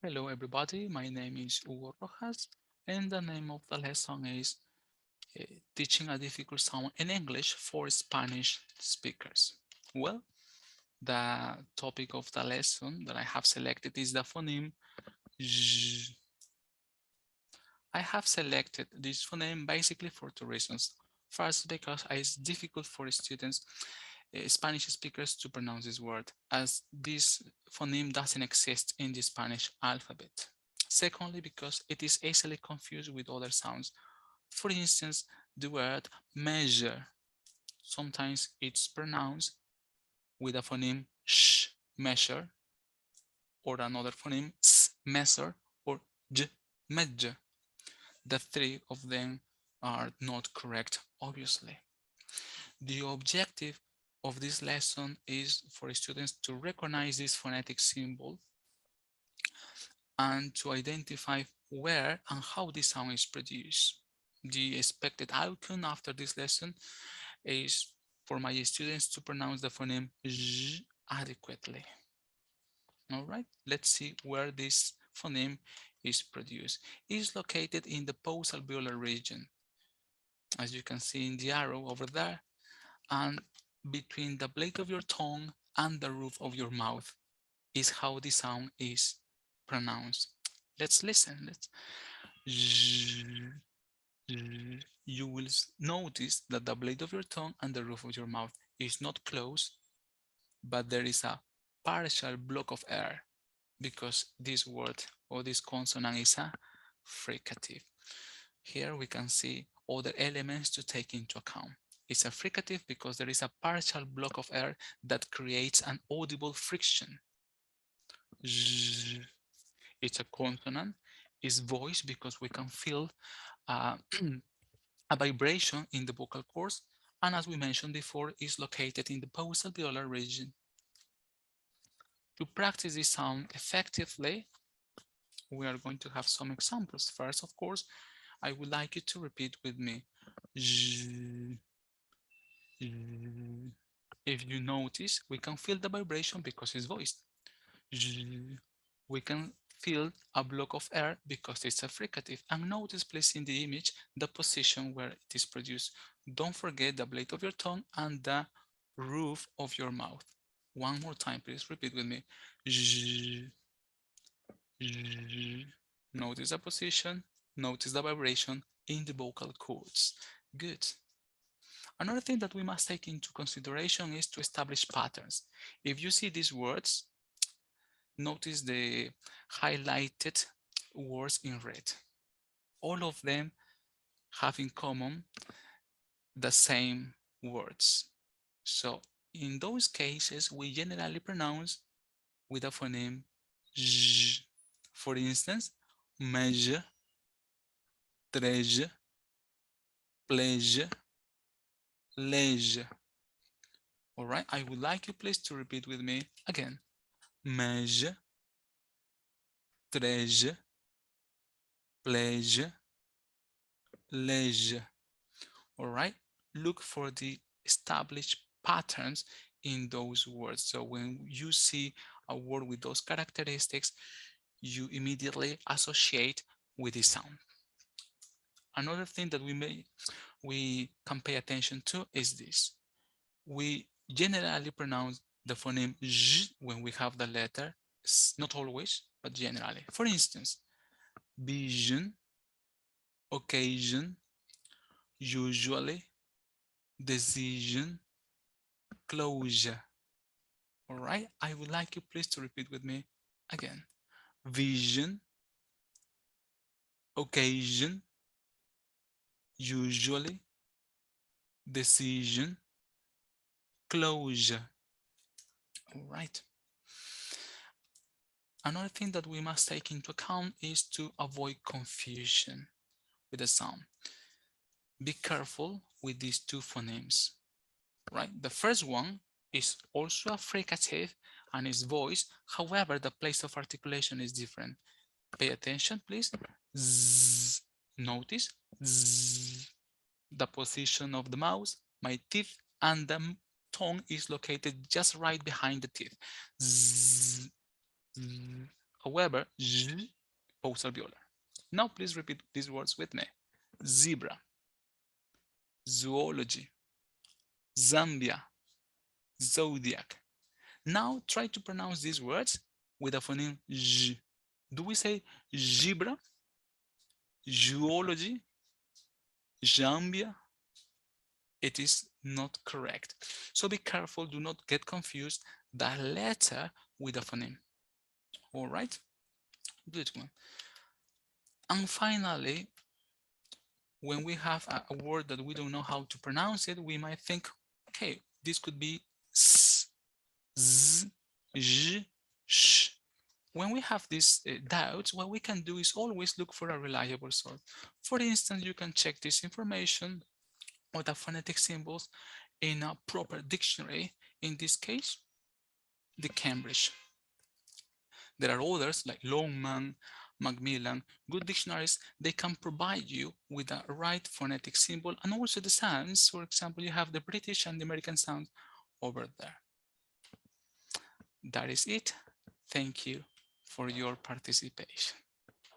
Hello everybody, my name is Hugo Rojas and the name of the lesson is Teaching a Difficult Sound in English for Spanish Speakers. Well, the topic of the lesson that I have selected is the phoneme Z. I have selected this phoneme basically for two reasons. First, because it's difficult for students, Spanish speakers to pronounce this word, as this phoneme doesn't exist in the Spanish alphabet. Secondly, because it is easily confused with other sounds. For instance, the word measure. Sometimes it's pronounced with a phoneme sh, measure, or another phoneme s, measure, or j, measure. The three of them are not correct, obviously. The objective of this lesson is for students to recognize this phonetic symbol and to identify where and how this sound is produced. The expected outcome after this lesson is for my students to pronounce the phoneme Z adequately. All right, let's see where this phoneme is produced. It is located in the post-alveolar region, as you can see in the arrow over there, and between the blade of your tongue and the roof of your mouth is how the sound is pronounced. Let's listen. Let's. You will notice that the blade of your tongue and the roof of your mouth is not closed, but there is a partial block of air because this word or this consonant is a fricative. Here we can see other elements to take into account. It's a fricative because there is a partial block of air that creates an audible friction. It's a consonant. It's voiced because we can feel uh, a vibration in the vocal cords, and as we mentioned before, is located in the post-alveolar region. To practice this sound effectively, we are going to have some examples. First, of course, I would like you to repeat with me. If you notice, we can feel the vibration because it's voiced. We can feel a block of air because it's a fricative. And notice, please, in the image, the position where it is produced. Don't forget the blade of your tongue and the roof of your mouth. One more time, please repeat with me. Notice the position, notice the vibration in the vocal cords. Good. Another thing that we must take into consideration is to establish patterns. If you see these words, notice the highlighted words in red. All of them have in common the same words. So in those cases, we generally pronounce with a phoneme Z. For instance, measure, treasure, pleasure, leisure. All right, I would like you please to repeat with me again. Measure, treasure, pleasure, leisure. All right, look for the established patterns in those words. So when you see a word with those characteristics, you immediately associate with the sound. Another thing that we can pay attention to is this. We generally pronounce the phoneme Z when we have the letter S, not always, but generally. For instance, vision, occasion, usually, decision, closure. All right, I would like you please to repeat with me again. Vision, occasion, usually, decision, closure. All right. Another thing that we must take into account is to avoid confusion with the sound. Be careful with these two phonemes, right? The first one is also a fricative and is voiced. However, the place of articulation is different. Pay attention, please. Zzz. Notice zzz. The position of the mouth, my teeth, and the tongue is located just right behind the teeth. Zzz. Zzz. However, Z, both alveolar. Now please repeat these words with me. Zebra, zoology, Zambia, zodiac. Now try to pronounce these words with a phoneme Z. Do we say zebra, zoology, Zambia? It is not correct. So be careful, do not get confused the letter with the phoneme. All right, good one. And finally, when we have a word that we don't know how to pronounce it, we might think, okay, this could be s, z, j, sh. When we have these doubts, what we can do is always look for a reliable source. For instance, you can check this information or the phonetic symbols in a proper dictionary. In this case, the Cambridge. There are others like Longman, Macmillan, good dictionaries. They can provide you with the right phonetic symbol and also the sounds. For example, you have the British and the American sounds over there. That is it. Thank you for your participation.